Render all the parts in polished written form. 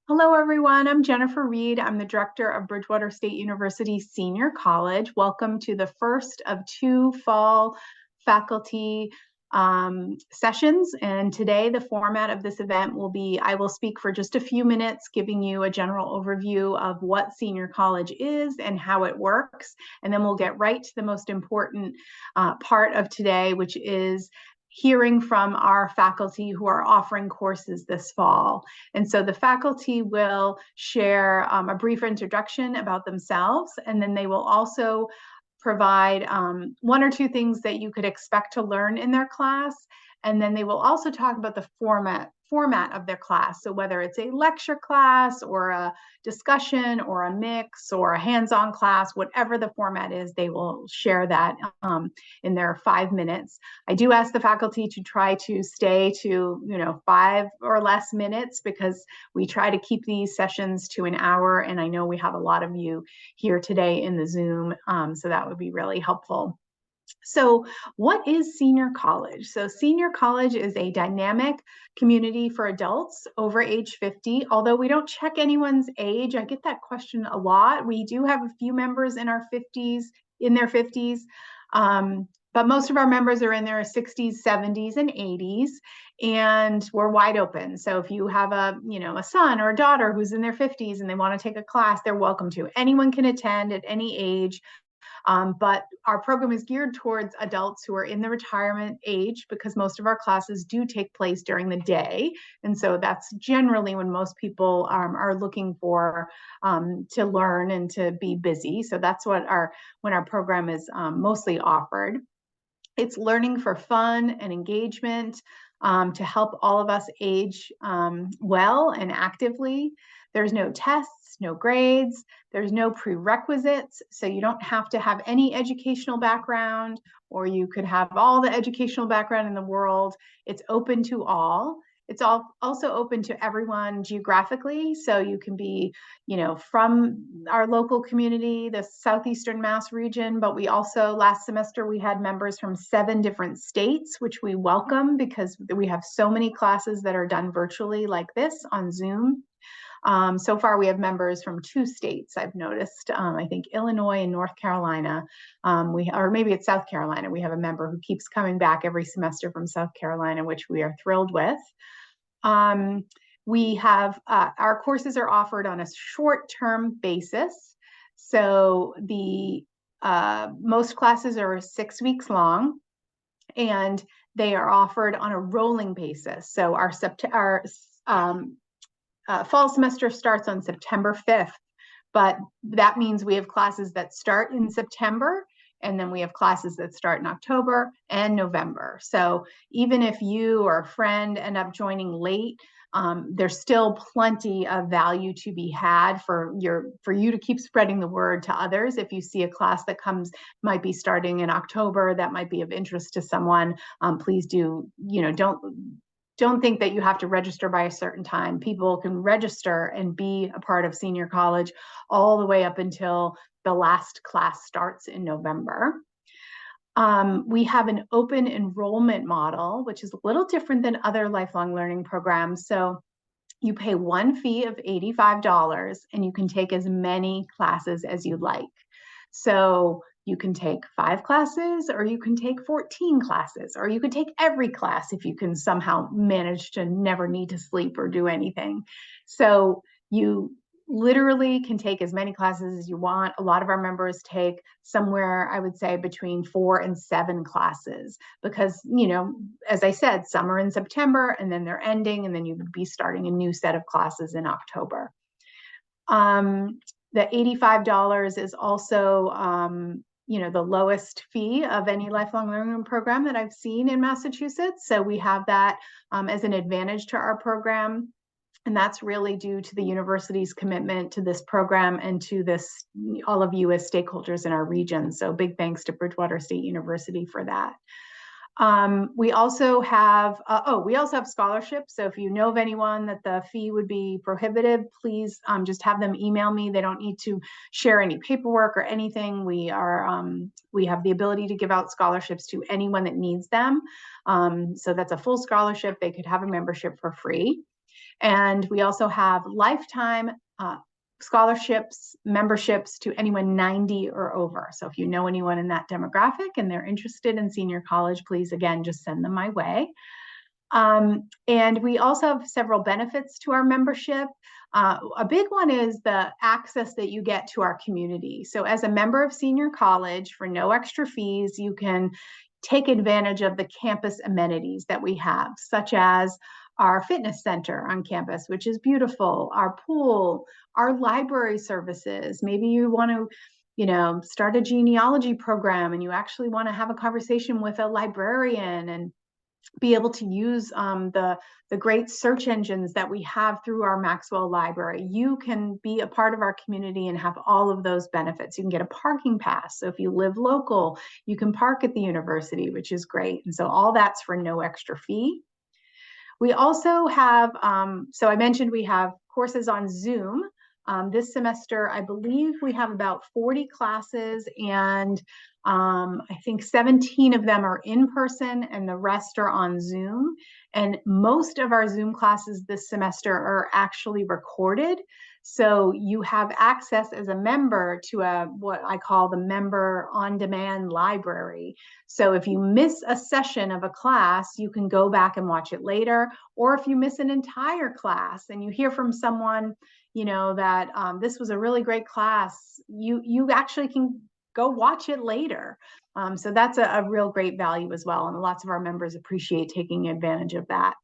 Hello, everyone. I'm Jennifer Reed. I'm the director of Bridgewater State University Senior College. Welcome to the first of two fall faculty sessions. And today, the format of this event will be, I will speak for just a few minutes, giving you a general overview of what senior college is and how it works. And then we'll get right to the most important part of today, which is hearing from our faculty who are offering courses this fall. And so the faculty will share a brief introduction about themselves, and then they will also provide one or two things that you could expect to learn in their class. And then they will also talk about the format of their class. So whether it's a lecture class or a discussion or a mix or a hands-on class, whatever the format is, they will share that in their 5 minutes. I do ask the faculty to try to stay to 5 or less minutes because we try to keep these sessions to an hour. And I know we have a lot of you here today in the Zoom, so that would be really helpful. So what is senior college? So senior college is a dynamic community for adults over age 50. Although we don't check anyone's age, I get that question a lot. We do have a few members in their 50s, but most of our members are in their 60s, 70s, and 80s, and we're wide open. So if you have a son or a daughter who's in their 50s and they want to take a class, they're welcome to. Anyone can attend at any age. But our program is geared towards adults who are in the retirement age because most of our classes do take place during the day. And so that's generally when most people are looking for to learn and to be busy. So that's when our program is mostly offered. It's learning for fun and engagement to help all of us age well and actively. There's no tests, no grades, there's no prerequisites, so you don't have to have any educational background, or you could have all the educational background in the world. It's open to all. It's also open to everyone geographically, so you can be, from our local community, the Southeastern Mass region, but we also, last semester, we had members from 7 different states, which we welcome because we have so many classes that are done virtually like this on Zoom. So far, we have members from 2 states, I've noticed. I think Illinois and North Carolina, or maybe it's South Carolina. We have a member who keeps coming back every semester from South Carolina, which we are thrilled with. We have our courses are offered on a short-term basis. So the most classes are 6 weeks long, and they are offered on a rolling basis. So our fall semester starts on September 5th, but that means we have classes that start in September, and then we have classes that start in October and November. So even if you or a friend end up joining late, there's still plenty of value to be had for you to keep spreading the word to others. If you see a class that might be starting in October that might be of interest to someone, please do, don't think that you have to register by a certain time. People can register and be a part of senior college all the way up until the last class starts in November. We have an open enrollment model, which is a little different than other lifelong learning programs. So you pay one fee of $85 and you can take as many classes as you like. So you can take 5 classes, or you can take 14 classes, or you could take every class if you can somehow manage to never need to sleep or do anything. So you literally can take as many classes as you want. A lot of our members take somewhere, I would say, between 4 and 7 classes because, as I said, some are in September and then they're ending, and then you would be starting a new set of classes in October. The $85 is also the lowest fee of any lifelong learning program that I've seen in Massachusetts. So we have that as an advantage to our program. And that's really due to the university's commitment to this program and to all of you as stakeholders in our region. So big thanks to Bridgewater State University for that. We also have scholarships. So if you know of anyone that the fee would be prohibitive, please just have them email me. They don't need to share any paperwork or anything. We have the ability to give out scholarships to anyone that needs them. So that's a full scholarship. They could have a membership for free. And we also have lifetime scholarships, memberships to anyone 90 or over. So if you know anyone in that demographic and they're interested in senior college, please, again, just send them my way. And we also have several benefits to our membership. A big one is the access that you get to our community. So as a member of senior college, for no extra fees, you can take advantage of the campus amenities that we have, such as our fitness center on campus, which is beautiful, our pool, our library services. Maybe you want to, start a genealogy program and you actually want to have a conversation with a librarian and be able to use the great search engines that we have through our Maxwell library. You can be a part of our community and have all of those benefits. You can get a parking pass. So if you live local, you can park at the university, which is great. And so all that's for no extra fee. We also have, so I mentioned we have courses on Zoom. This semester, I believe we have about 40 classes, and I think 17 of them are in person and the rest are on Zoom. And most of our Zoom classes this semester are actually recorded. So you have access as a member to what I call the member on-demand library. So if you miss a session of a class, you can go back and watch it later. Or if you miss an entire class and you hear from someone, that this was a really great class, you actually can go watch it later. So that's a real great value as well. And lots of our members appreciate taking advantage of that.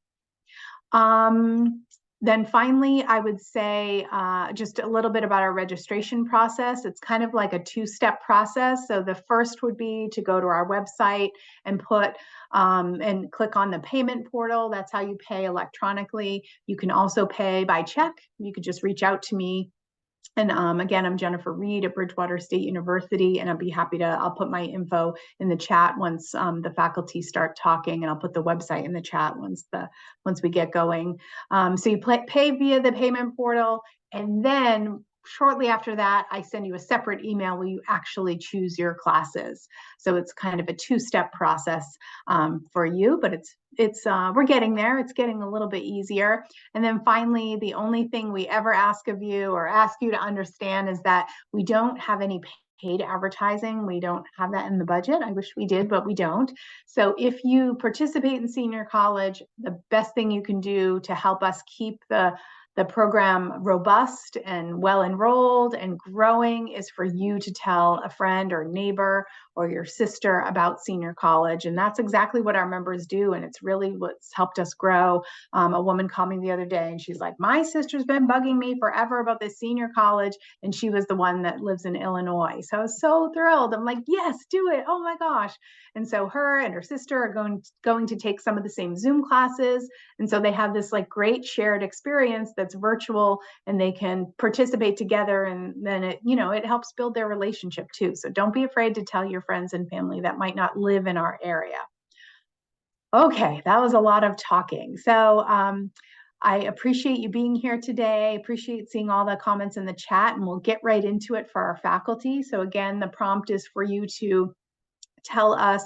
Then finally, I would say just a little bit about our registration process. It's kind of like a two-step process. So the first would be to go to our website and and click on the payment portal. That's how you pay electronically. You can also pay by check. You could just reach out to me. And again, I'm Jennifer Reed at Bridgewater State University, and I'll be happy to, I'll put my info in the chat once the faculty start talking, and I'll put the website in the chat once we get going. So you pay via the payment portal, and then shortly after that, I send you a separate email where you actually choose your classes. So it's kind of a two-step process for you, but we're getting there. It's getting a little bit easier. And then finally, the only thing we ever ask of you or ask you to understand is that we don't have any paid advertising. We don't have that in the budget. I wish we did, but we don't. So if you participate in senior college, the best thing you can do to help us keep the program robust and well enrolled and growing is for you to tell a friend or neighbor or your sister about senior college. And that's exactly what our members do. And it's really what's helped us grow. A woman called me the other day and she's like, my sister's been bugging me forever about this senior college. And she was the one that lives in Illinois. So I was so thrilled. I'm like, yes, do it. Oh my gosh. And so her and her sister are going to take some of the same Zoom classes. And so they have this like great shared experience that's virtual, and they can participate together, and then it helps build their relationship too. So don't be afraid to tell your friends and family that might not live in our area. Okay, that was a lot of talking. So I appreciate you being here today. I appreciate seeing all the comments in the chat, and we'll get right into it for our faculty. So again, the prompt is for you to tell us,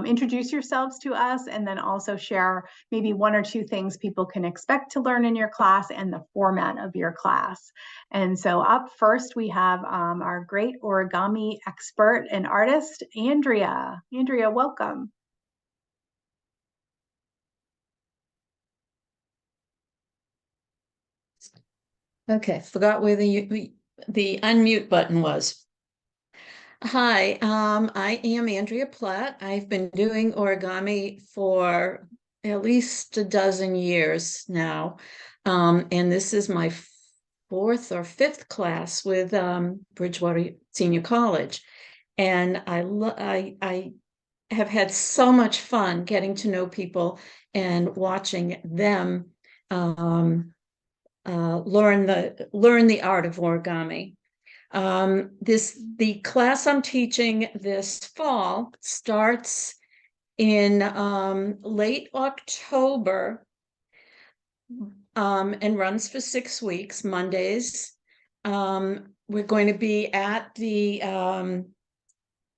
introduce yourselves to us, and then also share maybe one or two things people can expect to learn in your class and the format of your class. And so up first, we have our great origami expert and artist, Andrea. Andrea, welcome. Okay, forgot where the unmute button was. Hi, I am Andrea Platt. I've been doing origami for at least a dozen years now. And this is my fourth or fifth class with Bridgewater Senior College. And I have had so much fun getting to know people and watching them learn the art of origami. The class I'm teaching this fall starts in late October and runs for 6 weeks, Mondays. We're going to be at the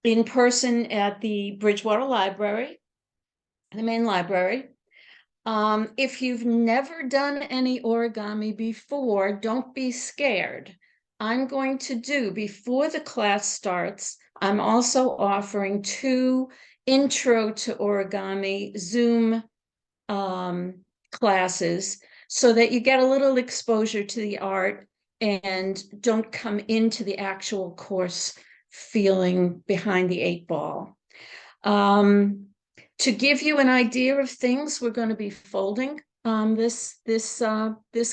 in person at the Bridgewater Library, the main library. If you've never done any origami before, don't be scared. I'm going to do, before the class starts, I'm also offering 2 intro to origami Zoom classes so that you get a little exposure to the art and don't come into the actual course feeling behind the 8 ball. To give you an idea of things we're going to be folding this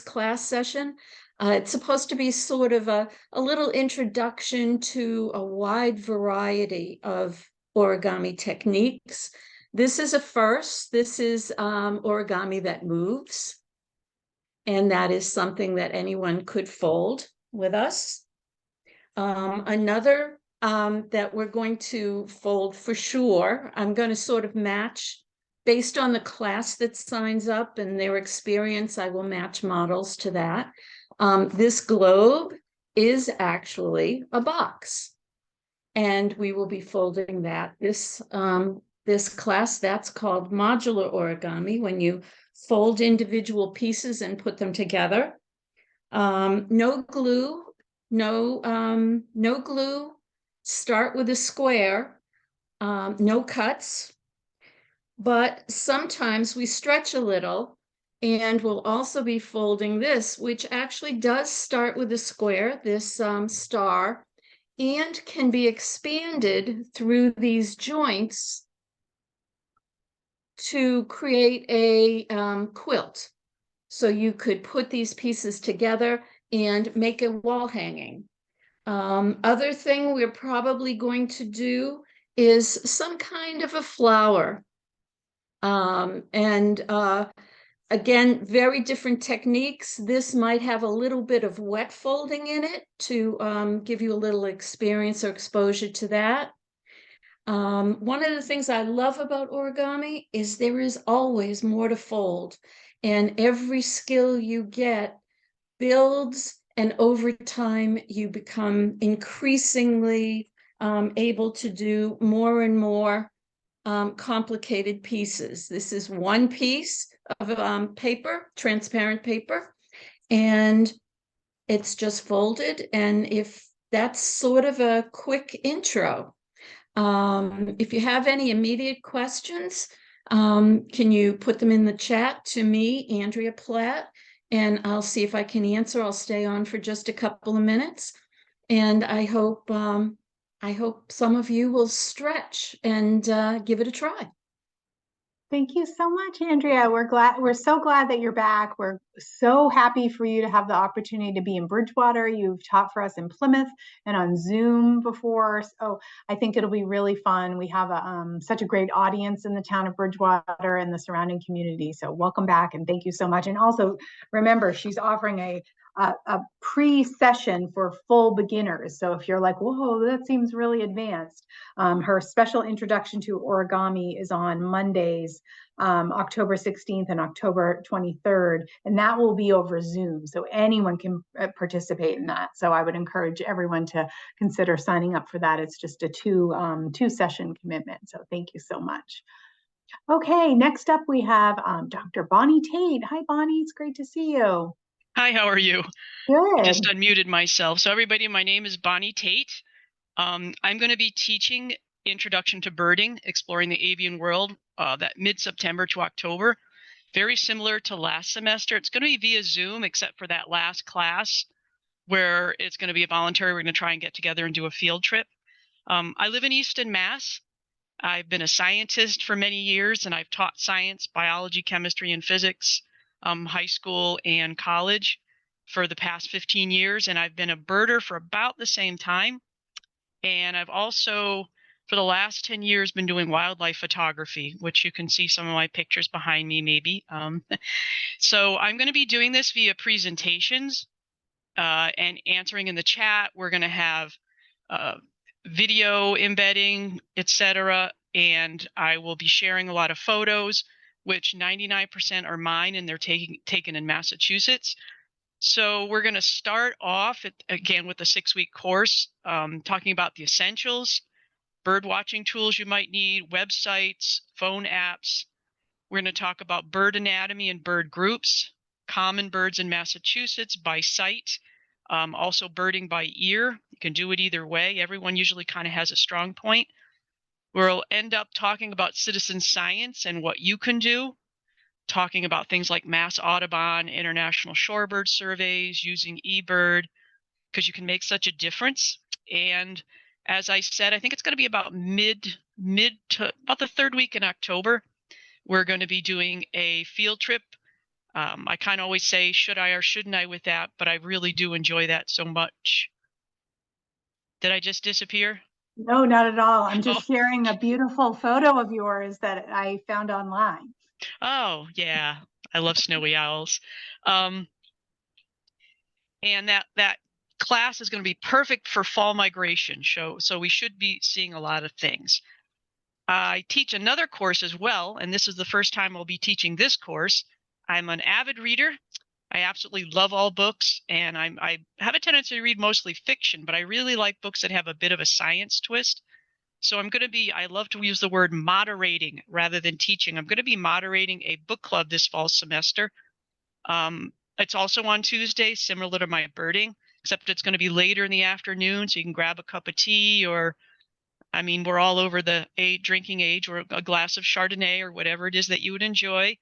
class session, it's supposed to be sort of a little introduction to a wide variety of origami techniques. This is a first. This is origami that moves, and that is something that anyone could fold with us. Another that we're going to fold for sure, I'm going to sort of match based on the class that signs up and their experience. I will match models to that. This globe is actually a box, and we will be folding that. This class, that's called modular origami, when you fold individual pieces and put them together. No glue. No glue. Start with a square. No cuts. But sometimes we stretch a little, and we'll also be folding this, which actually does start with a square, this star, and can be expanded through these joints to create a quilt. So you could put these pieces together and make a wall hanging. Other thing we're probably going to do is some kind of a flower. Again, very different techniques. This might have a little bit of wet folding in it to give you a little experience or exposure to that. One of the things I love about origami is there is always more to fold, and every skill you get builds, and over time you become increasingly able to do more and more complicated pieces. This is one piece of paper, transparent paper, and it's just folded. And if that's sort of a quick intro, if you have any immediate questions, can you put them in the chat to me, Andrea Platt, and I'll see if I can answer. I'll stay on for just a couple of minutes. And I hope some of you will stretch and give it a try. Thank you so much, Andrea. We're so glad that you're back. We're so happy for you to have the opportunity to be in Bridgewater. You've taught for us in Plymouth and on Zoom before. So I think it'll be really fun. We have such a great audience in the town of Bridgewater and the surrounding community. So welcome back and thank you so much. And also remember, she's offering a pre-session for full beginners. So if you're like, whoa, that seems really advanced, her special introduction to origami is on Mondays, October 16th and October 23rd, and that will be over Zoom. So anyone can participate in that. So I would encourage everyone to consider signing up for that. It's just a two session commitment. So thank you so much. Okay, next up we have Dr. Bonnie Tate. Hi, Bonnie, it's great to see you. Hi, how are you? Good. I just unmuted myself. So everybody, my name is Bonnie Tate. I'm going to be teaching Introduction to Birding, Exploring the Avian World, that mid-September to October. Very similar to last semester. It's going to be via Zoom, except for that last class where it's going to be a voluntary. We're going to try and get together and do a field trip. I live in Easton, Mass. I've been a scientist for many years, and I've taught science, biology, chemistry, and physics, high school and college for the past 15 years. And I've been a birder for about the same time. And I've also, for the last 10 years, been doing wildlife photography, which you can see some of my pictures behind me, maybe. So I'm going to be doing this via presentations and answering in the chat. We're going to have video embedding, etc. And I will be sharing a lot of photos, which 99% are mine, and they're taken in Massachusetts. So we're going to start off again with the 6-week course, talking about the essentials, bird watching tools you might need, websites, phone apps, We're going to talk about bird anatomy and bird groups, common birds in Massachusetts by sight, also birding by ear. You can do it either way. Everyone usually kind of has a strong point. We'll end up talking about citizen science and what you can do, talking about things like Mass Audubon, international shorebird surveys, using eBird, because you can make such a difference. And as I said, I think it's going to be about mid to about the third week in October. We're going to be doing a field trip. I kind of always say, should I or shouldn't I with that, but I really do enjoy that so much. Did I just disappear? No, not at all. I'm just sharing a beautiful photo of yours that I found online. Oh, yeah. I love snowy owls. And that class is going to be perfect for fall migration. So we should be seeing a lot of things. I teach another course as well, and this is the first time I'll be teaching this course. I'm an avid reader. I absolutely love all books, and I have a tendency to read mostly fiction, but I really like books that have a bit of a science twist. So I love to use the word moderating rather than teaching. I'm going to be moderating a book club this fall semester. It's also on Tuesday, similar to my birding, except it's going to be later in the afternoon, so you can grab a cup of tea or, I mean, we're all over the drinking age, or a glass of Chardonnay or whatever it is that you would enjoy.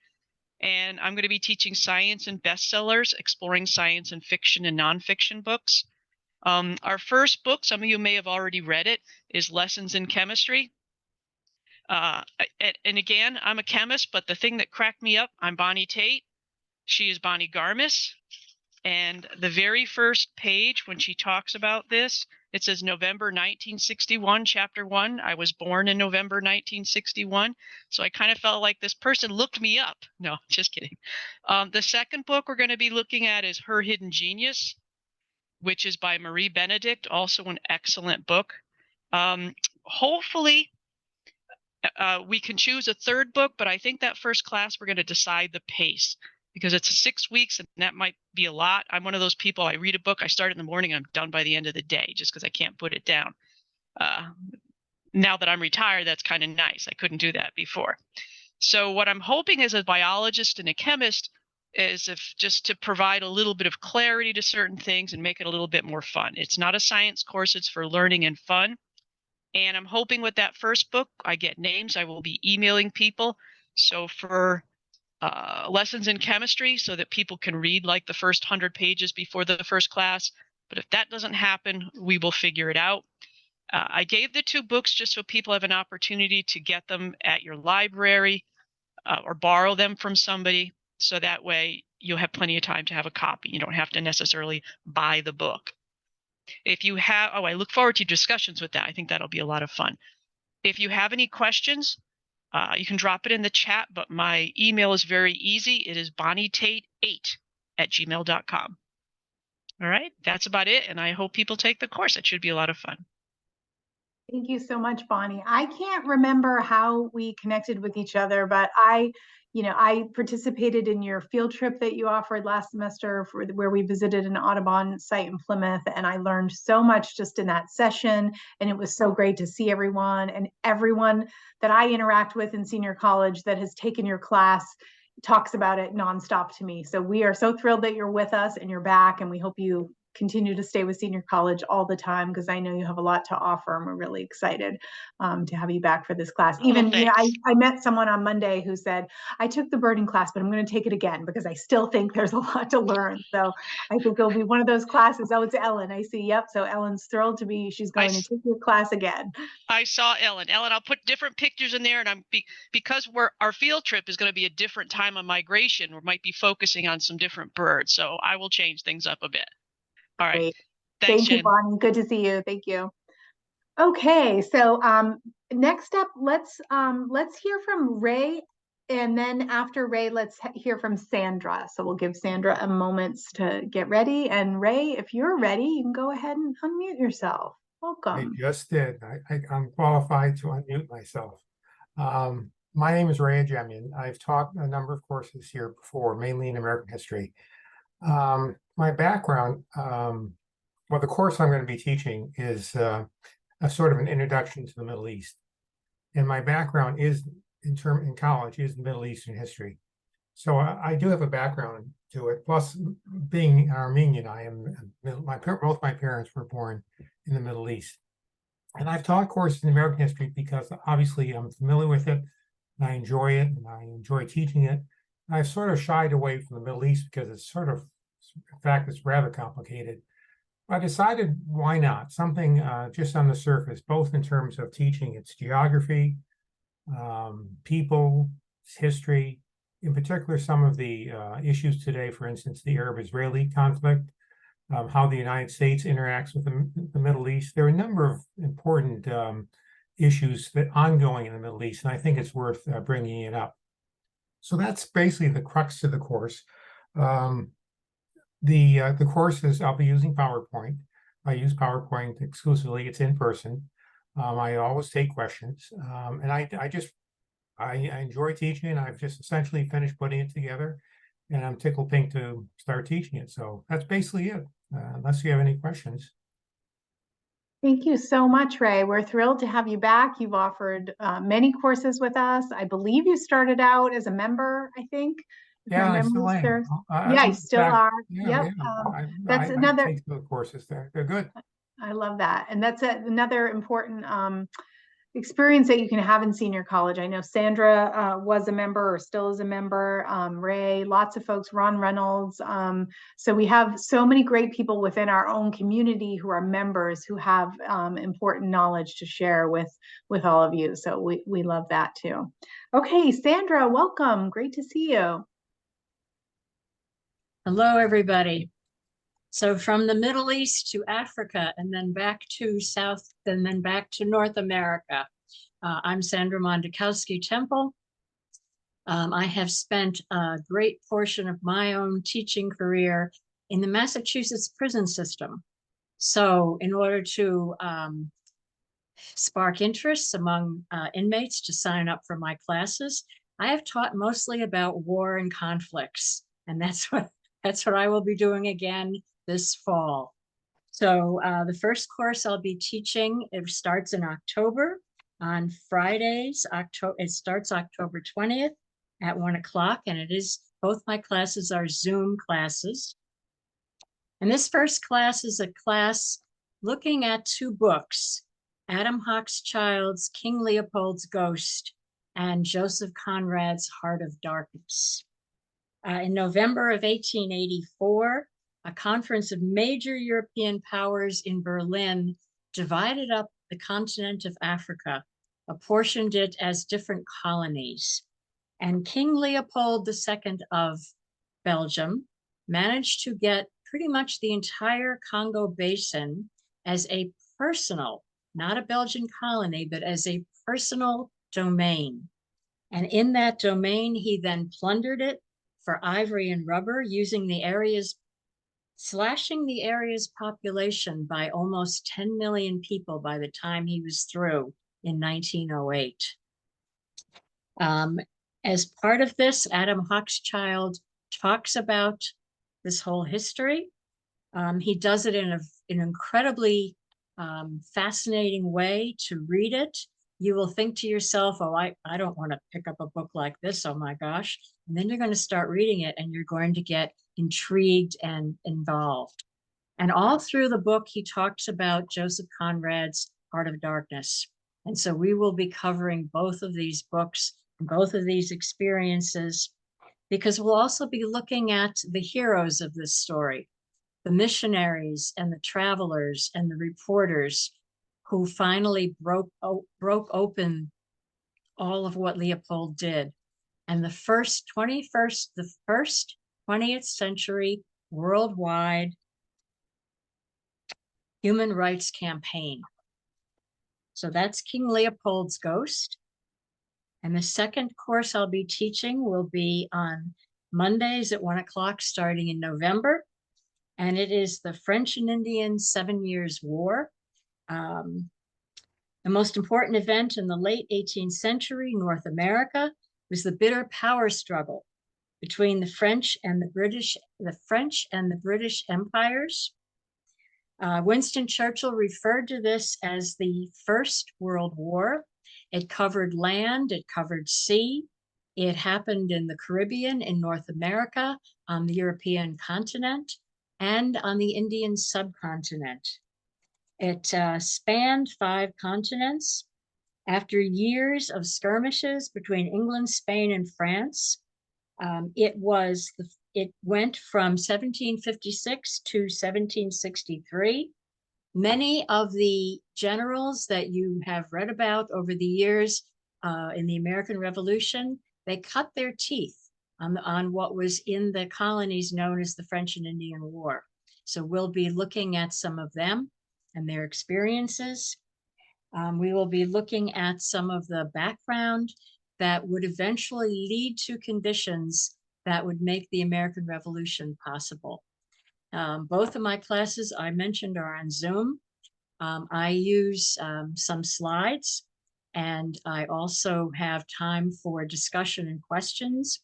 And I'm going to be teaching science and bestsellers, exploring science and fiction and nonfiction books. Our first book, some of you may have already read it, is Lessons in Chemistry. And again, I'm a chemist, but the thing that cracked me up, I'm Bonnie Tate. She is Bonnie Garmis. And the very first page, when she talks about this, it says November 1961, chapter 1. I was born in November 1961. So I kind of felt like this person looked me up. No, just kidding. The second book we're going to be looking at is Her Hidden Genius, which is by Marie Benedict, also an excellent book. Hopefully, we can choose a third book, but I think that first class we're going to decide the pace, because it's 6 weeks and that might be a lot. I'm one of those people, I read a book, I start in the morning, I'm done by the end of the day just because I can't put it down. Now that I'm retired, that's kind of nice. I couldn't do that before. So what I'm hoping as a biologist and a chemist is just to provide a little bit of clarity to certain things and make it a little bit more fun. It's not a science course, it's for learning and fun. And I'm hoping with that first book, I get names. I will be emailing people. So for Lessons in Chemistry, so that people can read like the first 100 pages before the first class. But if that doesn't happen, we will figure it out. I gave the 2 books just so people have an opportunity to get them at your library or borrow them from somebody. So that way you'll have plenty of time to have a copy. You don't have to necessarily buy the book. If you have, I look forward to discussions with that. I think that'll be a lot of fun. If you have any questions, you can drop it in the chat, but my email is very easy. It is bonnietate8@gmail.com. All right, that's about it. And I hope people take the course. It should be a lot of fun. Thank you so much, Bonnie. I can't remember how we connected with each other, but I participated in your field trip that you offered last semester where we visited an Audubon site in Plymouth, and I learned so much just in that session, and it was so great to see everyone, and everyone that I interact with in senior college that has taken your class talks about it nonstop to me. So we are so thrilled that you're with us and you're back, and we hope you continue to stay with senior college all the time, because I know you have a lot to offer, and we're really excited to have you back for this class. Even I met someone on Monday who said, I took the birding class, but I'm going to take it again because I still think there's a lot to learn. So I think it'll be one of those classes. Oh, it's Ellen. I see. Yep. So Ellen's thrilled she's going to take your class again. I saw Ellen. Ellen, I'll put different pictures in there, and because our field trip is going to be a different time of migration, we might be focusing on some different birds. So I will change things up a bit. All right. Great. Thanks, Thank you, Bonnie. Good to see you. Thank you. Okay, so next up, let's hear from Ray, and then after Ray, let's hear from Sandra. So we'll give Sandra a moment to get ready. And Ray, if you're ready, you can go ahead and unmute yourself. Welcome. I just did. I'm qualified to unmute myself. My name is Ray Ajemian. I've taught a number of courses here before, mainly in American history. My background, well, the course I'm going to be teaching is a sort of an introduction to the Middle East. And my background is in college is Middle Eastern history. So I do have a background to it. Plus, being Armenian, both my parents were born in the Middle East. And I've taught courses in American history because obviously I'm familiar with it, and I enjoy it, and I enjoy teaching it. I've sort of shied away from the Middle East because it's sort of, in fact, it's rather complicated. I decided, why not? Something just on the surface, both in terms of teaching its geography, people, history, in particular, some of the issues today, for instance, the Arab-Israeli conflict, how the United States interacts with the Middle East. There are a number of important issues that ongoing in the Middle East, and I think it's worth bringing it up. So that's basically the crux of the course. The course is, I'll be using PowerPoint. I use PowerPoint exclusively. It's in person. I always take questions, and I enjoy teaching, and I've just essentially finished putting it together, and I'm tickled pink to start teaching it. So that's basically it, unless you have any questions. Thank you so much, Ray. We're thrilled to have you back. You've offered many courses with us. I believe you started out as a member, I think. if my Yeah, I memory still am. serves. I Yeah, you look still back- are. Yeah, Yep. yeah. That's I another, take the courses there. They're good. I love that. And that's another important experience that you can have in senior college. I know Sandra was a member or still is a member, Ray, lots of folks, Ron Reynolds. So we have so many great people within our own community who are members who have important knowledge to share with all of you. So we love that too. Okay, Sandra, welcome. Great to see you. Hello, everybody. So from the Middle East to Africa, and then back to South, and then back to North America. I'm Sandra Mondakowski Temple. I have spent a great portion of my own teaching career in the Massachusetts prison system. So in order to spark interest among inmates to sign up for my classes, I have taught mostly about war and conflicts, and that's what I will be doing again this fall. So the first course I'll be teaching, it starts in October on Fridays. It starts October 20th at 1 o'clock, and both my classes are Zoom classes. And this first class is a class looking at two books, Adam Hochschild's King Leopold's Ghost and Joseph Conrad's Heart of Darkness. In November of 1884, a conference of major European powers in Berlin divided up the continent of Africa, apportioned it as different colonies. And King Leopold II of Belgium managed to get pretty much the entire Congo Basin as a personal, not a Belgian colony, but as a personal domain. And in that domain, he then plundered it for ivory and rubber, slashing the area's population by almost 10 million people by the time he was through in 1908. As part of this, Adam Hochschild talks about this whole history. He does it in an incredibly fascinating way. To read it, you will think to yourself, oh, I don't want to pick up a book like this, oh my gosh. And then you're going to start reading it and you're going to get intrigued and involved. And all through the book, he talks about Joseph Conrad's Heart of Darkness. And so we will be covering both of these books, both of these experiences, because we'll also be looking at the heroes of this story, the missionaries and the travelers and the reporters who finally broke open all of what Leopold did. And the first 20th century worldwide human rights campaign. So that's King Leopold's Ghost. And the second course I'll be teaching will be on Mondays at 1 o'clock starting in November. And it is the French and Indian 7 Years' War. The most important event in the late 18th century North America was the bitter power struggle between the French and the British empires. Winston Churchill referred to this as the First World War, It covered land, it covered sea. It happened in the Caribbean, in North America, on the European continent, and on the Indian subcontinent. It spanned 5 continents. After years of skirmishes between England, Spain, and France, it went from 1756 to 1763. Many of the generals that you have read about over the years in the American Revolution, they cut their teeth on what was in the colonies known as the French and Indian War. So we'll be looking at some of them and their experiences. We will be looking at some of the background that would eventually lead to conditions that would make the American Revolution possible. Both of my classes I mentioned are on Zoom. I use some slides, and I also have time for discussion and questions.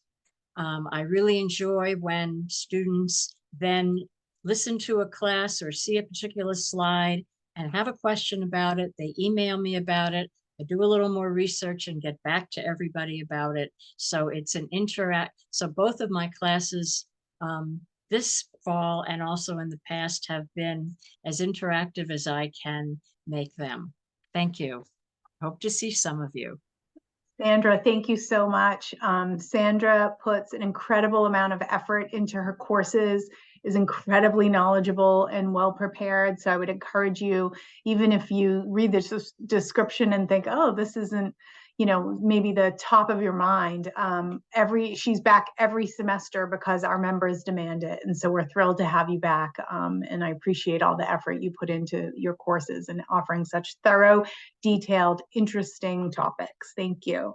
I really enjoy when students then listen to a class or see a particular slide and have a question about it. They email me about it. I do a little more research and get back to everybody about it. So it's an so both of my classes this fall and also in the past have been as interactive as I can make them. Thank you. Hope to see some of you. Sandra, thank you so much. Sandra puts an incredible amount of effort into her courses, is incredibly knowledgeable and well prepared. So I would encourage you, even if you read this description and think, oh, this isn't, you know, maybe the top of your mind, she's back every semester because our members demand it. And so we're thrilled to have you back. And I appreciate all the effort you put into your courses and offering such thorough, detailed, interesting topics. Thank you.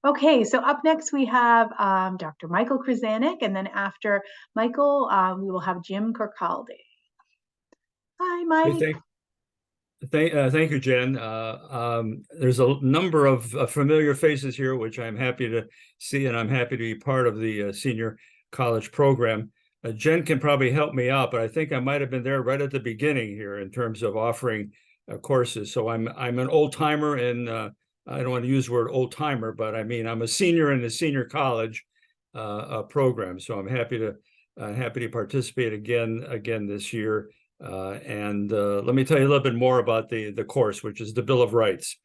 Okay, so up next we have Dr. Michael Krasanik, and then after Michael, we will have Jim Kirkcaldy. Hi, Mike. Thank you, Jen. There's a number of familiar faces here, which I'm happy to see, and I'm happy to be part of the senior college program. Jen can probably help me out, but I think I might have been there right at the beginning here in terms of offering courses. So I'm an old timer, and I don't want to use the word old timer, but I mean I'm a senior in the senior college program. So I'm happy to participate again this year. And let me tell you a little bit more about the course, which is the Bill of Rights.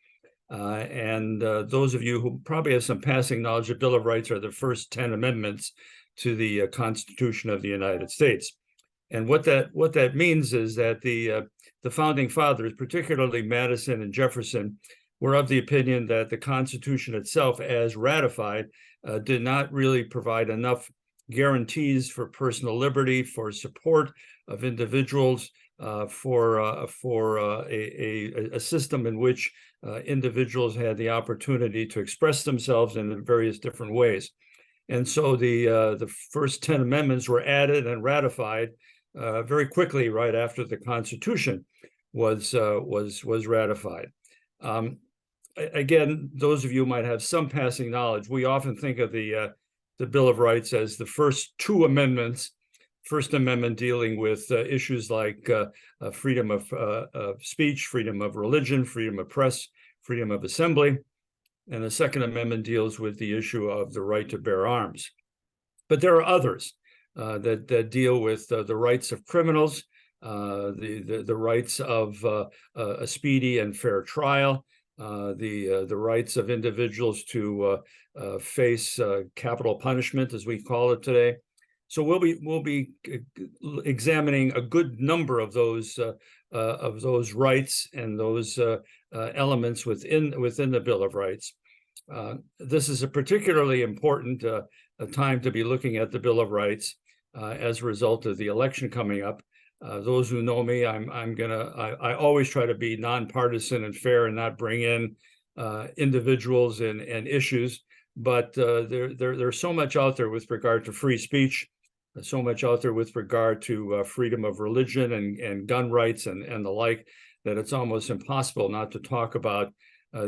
Those of you who probably have some passing knowledge, the Bill of Rights are the first 10 amendments to the Constitution of the United States. And what that means is that the founding fathers, particularly Madison and Jefferson, were of the opinion that the Constitution itself, as ratified, did not really provide enough guarantees for personal liberty, for support of individuals, for a system in which individuals had the opportunity to express themselves in various different ways. And so the first 10 amendments were added and ratified very quickly right after the Constitution was ratified. Again, those of you might have some passing knowledge. We often think of the Bill of Rights as the first 2 amendments. First Amendment dealing with issues like freedom of speech, freedom of religion, freedom of press, freedom of assembly. And the Second Amendment deals with the issue of the right to bear arms. But there are others that deal with the rights of criminals, the rights of a speedy and fair trial, the rights of individuals to face capital punishment, as we call it today. So we'll be examining a good number of those rights and those elements within the Bill of Rights. This is a particularly important time to be looking at the Bill of Rights as a result of the election coming up. Those who know me, I always try to be nonpartisan and fair and not bring in individuals and issues. But there's so much out there with regard to free speech, so much out there with regard to freedom of religion and gun rights and the like, that it's almost impossible not to talk about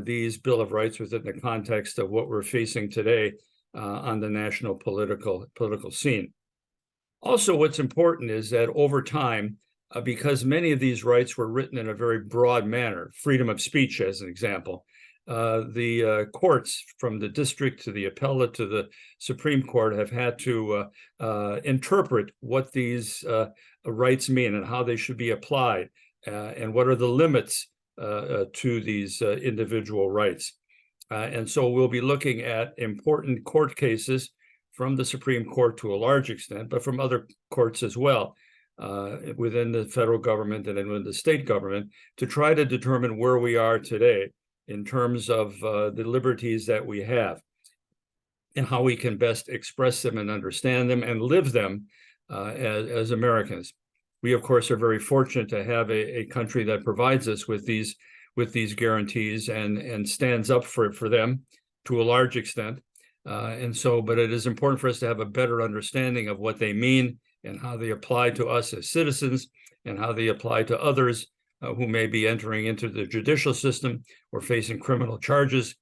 these Bill of Rights within the context of what we're facing today on the national political scene. Also, what's important is that over time, because many of these rights were written in a very broad manner, freedom of speech as an example, the courts, from the district to the appellate to the Supreme Court, have had to interpret what these rights mean and how they should be applied, and what are the limits to these individual rights. And so we'll be looking at important court cases from the Supreme Court to a large extent, but from other courts as well, within the federal government and then within the state government, to try to determine where we are today in terms of the liberties that we have and how we can best express them and understand them and live them as Americans. We, of course, are very fortunate to have a country that provides us with these guarantees and stands up for them to a large extent. But it is important for us to have a better understanding of what they mean and how they apply to us as citizens and how they apply to others who may be entering into the judicial system or facing criminal charges.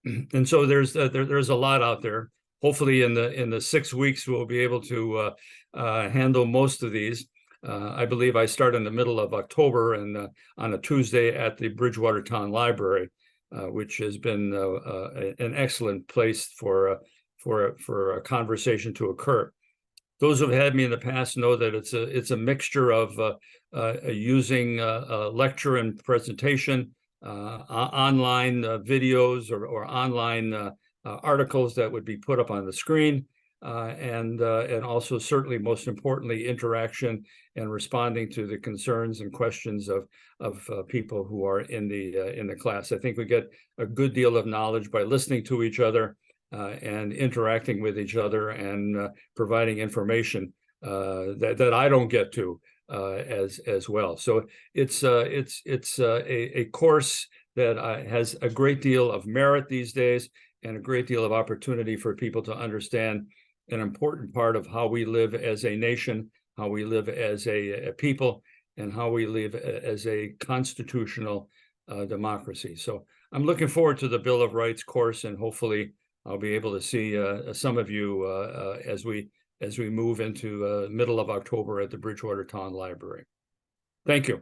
And so there's a lot out there. Hopefully in the 6 weeks, we'll be able to handle most of these. I believe I start in the middle of October and on a Tuesday at the Bridgewater Town Library, which has been an excellent place for a conversation to occur. Those who've had me in the past know that it's a mixture of using lecture and presentation, online videos or online articles that would be put up on the screen, and also, certainly most importantly, interaction and responding to the concerns and questions of people who are in the class. I think we get a good deal of knowledge by listening to each other and interacting with each other and providing information that I don't get to as well. So it's a course that has a great deal of merit these days and a great deal of opportunity for people to understand an important part of how we live as a nation, how we live as a people, and how we live as a constitutional democracy. So I'm looking forward to the Bill of Rights course, and hopefully I'll be able to see some of you as we move into middle of October at the Bridgewater Town Library. Thank you.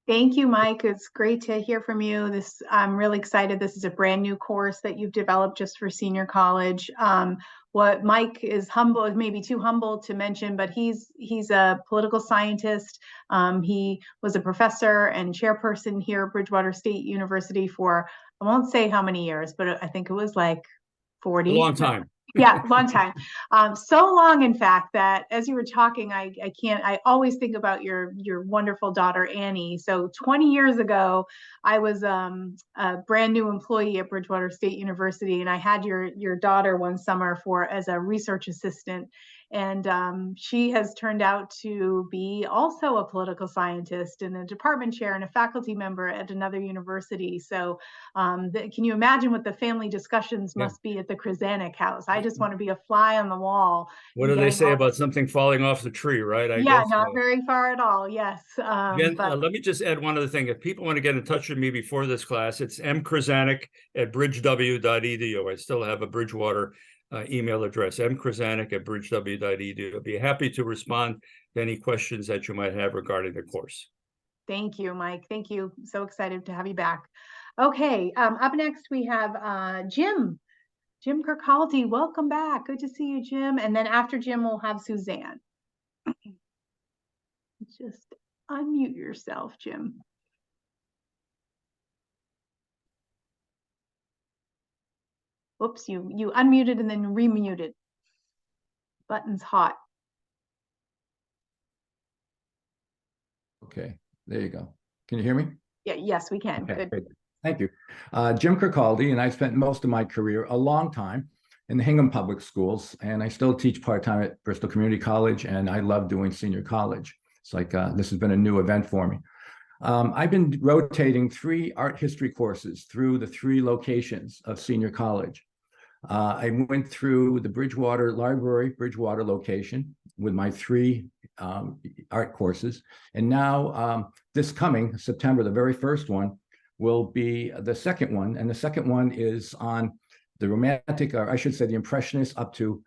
Thank you, Mike. It's great to hear from you. I'm really excited. This is a brand new course that you've developed just for senior college. What Mike is humble, maybe too humble to mention, but he's a political scientist. He was a professor and chairperson here at Bridgewater State University for, I won't say how many years, but I think it was like 40. A long time. Yeah, long time. So long, in fact, that as you were talking, I always think about your wonderful daughter, Annie. So 20 years ago, I was a brand new employee at Bridgewater State University, and I had your daughter one summer as a research assistant. And she has turned out to be also a political scientist and a department chair and a faculty member at another university. So can you imagine what the family discussions must be at the Krasanik house? I just want to be a fly on the wall. What do they say about something falling off the tree, right? I guess, not very far at all. Yes. Jen, let me just add one other thing. If people want to get in touch with me before this class, it's mkrasanik@bridgew.edu. I still have a Bridgewater email address, mkrasanik@bridgew.edu. I'll be happy to respond to any questions that you might have regarding the course. Thank you, Mike. Thank you. So excited to have you back. Okay, up next we have Jim Kirkcaldy. Welcome back. Good to see you, Jim. And then after Jim, we'll have Suzanne. Just unmute yourself, Jim. Whoops, you unmuted and then remuted. Button's hot. Okay, there you go. Can you hear me? Yeah, yes, we can. Okay, Good. great. Thank you. Jim Kirkcaldy, and I spent most of my career, a long time, in the Hingham Public Schools, and I still teach part-time at Bristol Community College, and I love doing senior college. It's like this has been a new event for me. I've been rotating 3 art history courses through the 3 locations of senior college. I went through the Bridgewater Library, Bridgewater location with my 3 art courses. And now this coming September, the very first one will be the second one. And the second one is on the Romantic, or I should say the Impressionists up to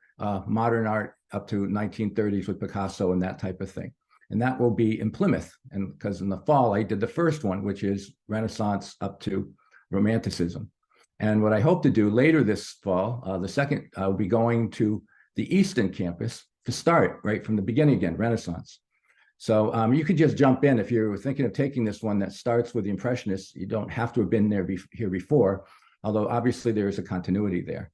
modern art up to 1930s with Picasso and that type of thing. And that will be in Plymouth. And because in the fall, I did the first one, which is Renaissance up to Romanticism. And what I hope to do later this fall, the second, I'll be going to the Easton campus to start right from the beginning again, Renaissance. So you could just jump in if you're thinking of taking this one that starts with the Impressionists. You don't have to have been there here before, although obviously there is a continuity there.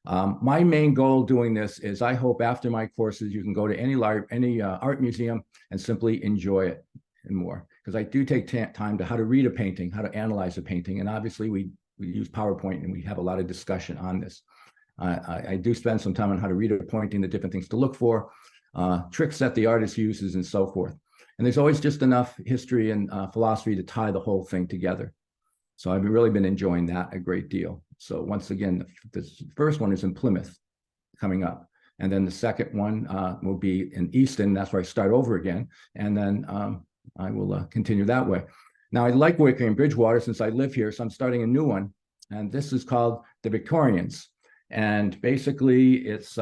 My main goal doing this is I hope after my courses, you can go to any art museum and simply enjoy it and more. Because I do take time to how to read a painting, how to analyze a painting. And obviously we use PowerPoint and we have a lot of discussion on this. I do spend some time on how to read a painting, the different things to look for, tricks that the artist uses and so forth. And there's always just enough history and philosophy to tie the whole thing together. So I've really been enjoying that a great deal. So once again, the first one is in Plymouth coming up. And then the second one will be in Easton. That's where I start over again. And then I will continue that way. Now, I like working in Bridgewater since I live here, so I'm starting a new one. And this is called The Victorians. And basically, it's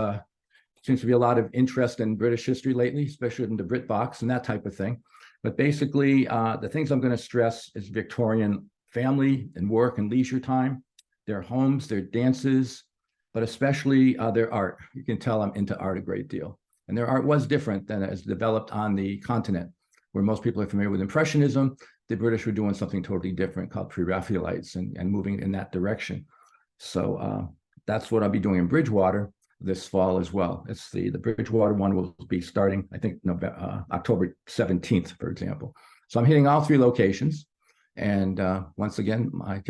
seems to be a lot of interest in British history lately, especially in the BritBox and that type of thing. But basically, the things I'm going to stress is Victorian family and work and leisure time, their homes, their dances, but especially their art. You can tell I'm into art a great deal. And their art was different than as developed on the continent, where most people are familiar with Impressionism. The British were doing something totally different called Pre-Raphaelites and moving in that direction. So that's what I'll be doing in Bridgewater this fall as well. It's the Bridgewater one will be starting, I think, October 17th, for example. So I'm hitting all 3 locations. And once again, I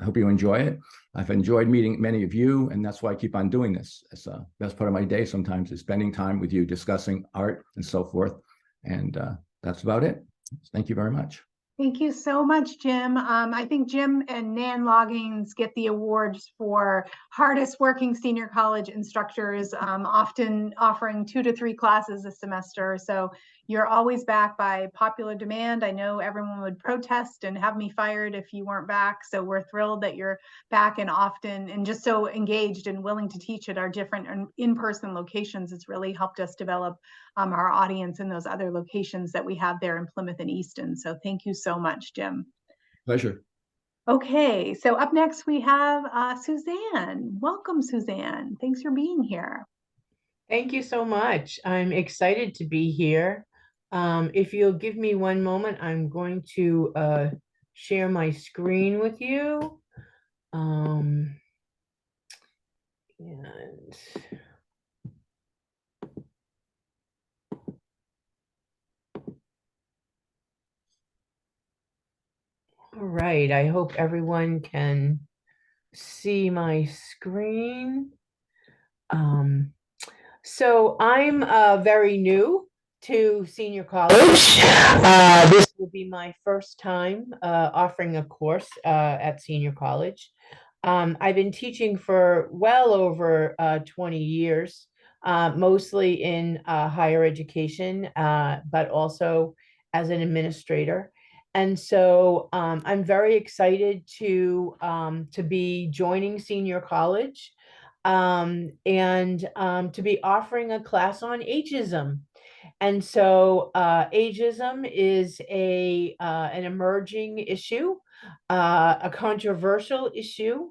hope you enjoy it. I've enjoyed meeting many of you, and that's why I keep on doing this. It's the best part of my day sometimes is spending time with you, discussing art and so forth. And that's about it. Thank you very much. Thank you so much, Jim. I think Jim and Nan Loggins get the awards for hardest working senior college instructors, often offering 2 to 3 classes a semester. So you're always back by popular demand. I know everyone would protest and have me fired if you weren't back. So we're thrilled that you're back and often and just so engaged and willing to teach at our different in-person locations. It's really helped us develop our audience in those other locations that we have there in Plymouth and Easton. So thank you so much, Jim. Pleasure. Okay, so up next we have Suzanne. Welcome, Suzanne. Thanks for being here. Thank you so much. I'm excited to be here. If you'll give me one moment, I'm going to share my screen with you. And all right, I hope everyone can see my screen. So I'm very new to senior college. This will be my first time offering a course at senior college. I've been teaching for well over 20 years, mostly in higher education, but also as an administrator. And so I'm very excited to be joining senior college and to be offering a class on ageism. And so ageism is an emerging issue, a controversial issue,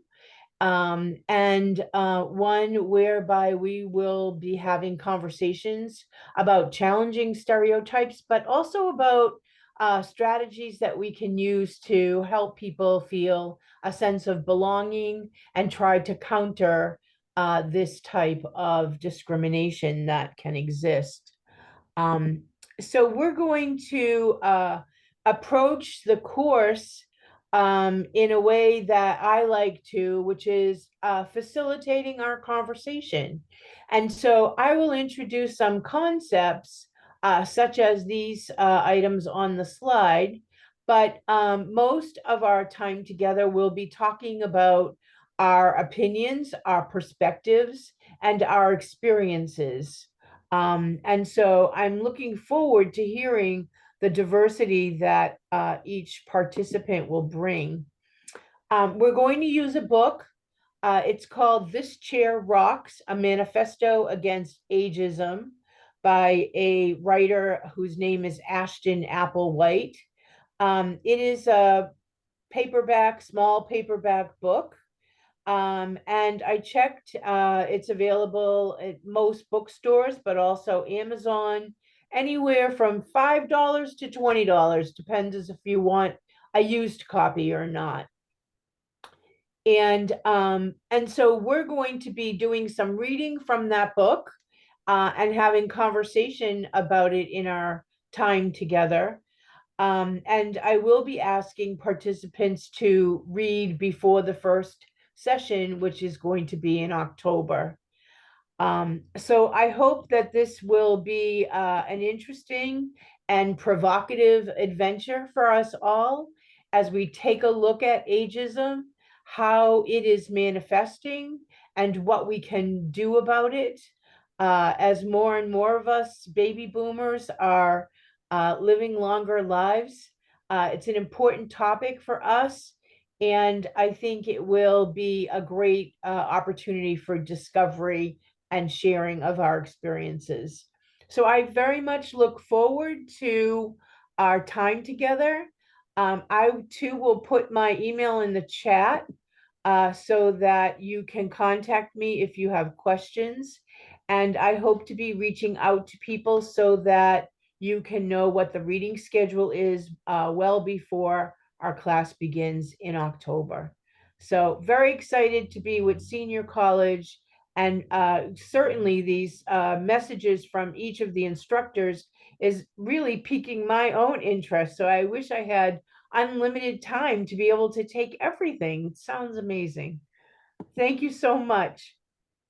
and one whereby we will be having conversations about challenging stereotypes, but also about strategies that we can use to help people feel a sense of belonging and try to counter this type of discrimination that can exist. So we're going to approach the course in a way that I like to, which is facilitating our conversation. And so I will introduce some concepts such as these items on the slide, but most of our time together will be talking about our opinions, our perspectives, and our experiences. And so I'm looking forward to hearing the diversity that each participant will bring. We're going to use a book. It's called This Chair Rocks, A Manifesto Against Ageism by a writer whose name is Ashton Applewhite. It is a paperback, small paperback book. And I checked, it's available at most bookstores, but also Amazon, anywhere from $5 to $20, depends as if you want a used copy or not. And so we're going to be doing some reading from that book, and having conversation about it in our time together. And I will be asking participants to read before the first session, which is going to be in October. So I hope that this will be an interesting and provocative adventure for us all as we take a look at ageism, how it is manifesting, and what we can do about it. As more and more of us baby boomers are living longer lives, it's an important topic for us. And I think it will be a great opportunity for discovery and sharing of our experiences. So I very much look forward to our time together. I too will put my email in the chat so that you can contact me if you have questions. And I hope to be reaching out to people so that you can know what the reading schedule is well before our class begins in October. So very excited to be with Senior College. And certainly these messages from each of the instructors is really piquing my own interest. So I wish I had unlimited time to be able to take everything. It sounds amazing. Thank you so much.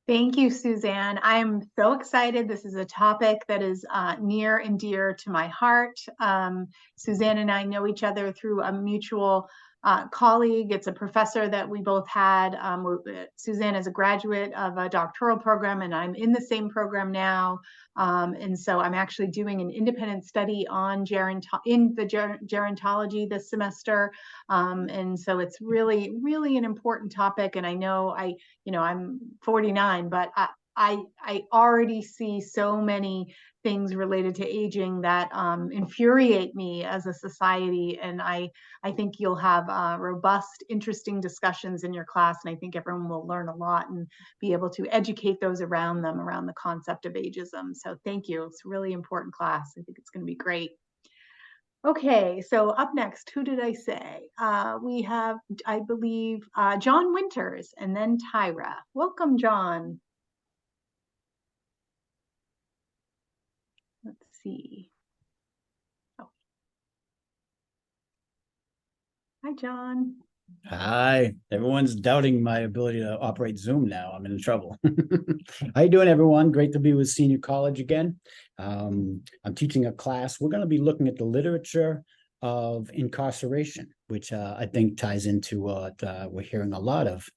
Thank you, Suzanne. I'm so excited. This is a topic that is near and dear to my heart. Suzanne and I know each other through a mutual colleague. It's a professor that we both had. Suzanne is a graduate of a doctoral program, and I'm in the same program now. And so I'm actually doing an independent study on gerontology this semester. And so it's really, really an important topic. And I know I'm 49, but I already see so many things related to aging that infuriate me as a society. And I think you'll have robust, interesting discussions in your class. And I think everyone will learn a lot and be able to educate those around them around the concept of ageism. So thank you. It's a really important class. I think it's going to be great. Okay, so up next, who did I say? We have, I believe, John Winters and then Tyra. Welcome, John. Let's see. Oh. Hi, John. Hi, everyone's doubting my ability to operate Zoom now. I'm in trouble. How you doing, everyone? Great to be with Senior College again. I'm teaching a class. We're going to be looking at the literature of incarceration, which I think ties into what we're hearing a lot of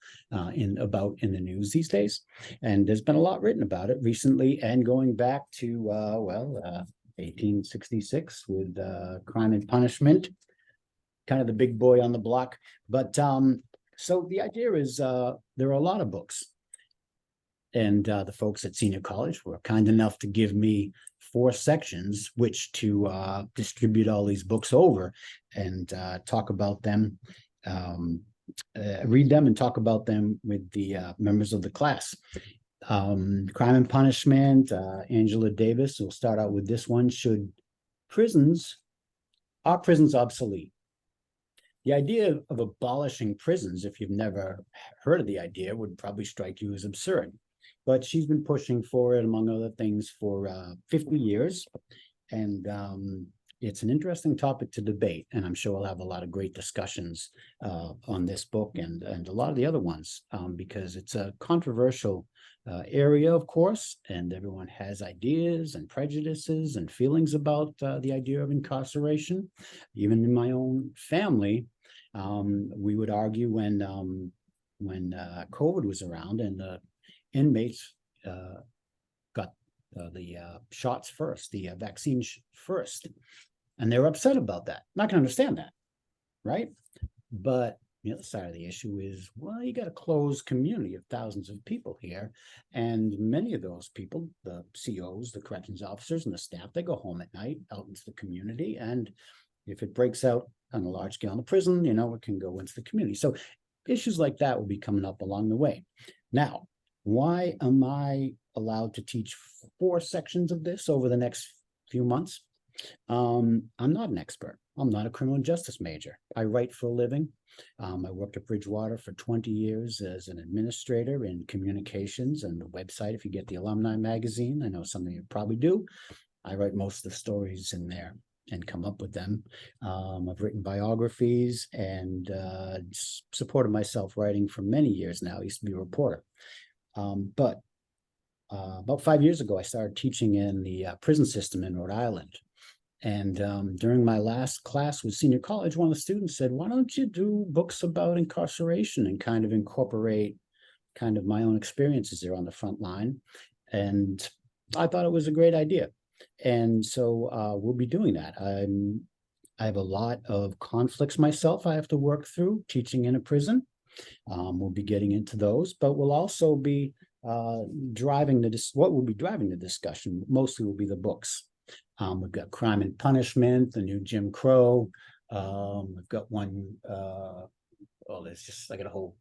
in the news these days. And there's been a lot written about it recently, and going back to 1866 with Crime and Punishment. Kind of the big boy on the block. But so the idea is there are a lot of books. And the folks at Senior College were kind enough to give me 4 sections, which to distribute all these books over and talk about them, read them and talk about them with the members of the class. Crime and Punishment, Angela Davis. We'll start out with this one. Are prisons obsolete? The idea of abolishing prisons, if you've never heard of the idea, would probably strike you as absurd. But she's been pushing for it, among other things, for 50 years. And it's an interesting topic to debate. And I'm sure we'll have a lot of great discussions on this book and a lot of the other ones, because it's a controversial area, of course, and everyone has ideas and prejudices and feelings about the idea of incarceration. Even in my own family, we would argue when COVID was around and the inmates got the shots first, the vaccine first, and they were upset about that. Not gonna understand that, right? But the other side of the issue is, well, you got a closed community of thousands of people here, and many of those people, the COs, the corrections officers, and the staff, they go home at night out into the community, and if it breaks out on a large scale in the prison, it can go into the community. So issues like that will be coming up along the way. Now, why am I allowed to teach 4 sections of this over the next few months? I'm not an expert. I'm not a criminal justice major. I write for a living. I worked at Bridgewater for 20 years as an administrator in communications and the website. If you get the alumni magazine, I know some of you probably do. I write most of the stories in there and come up with them. I've written biographies and supported myself writing for many years now. I used to be a reporter. But about 5 years ago, I started teaching in the prison system in Rhode Island. And during my last class with senior college, one of the students said, why don't you do books about incarceration and kind of incorporate kind of my own experiences there on the front line? And I thought it was a great idea. And so we'll be doing that. I have a lot of conflicts myself I have to work through teaching in a prison. We'll be getting into those, but we'll also be driving the discussion mostly will be the books. We've got Crime and Punishment, the new Jim Crow. We've got one, there's just, I got a whole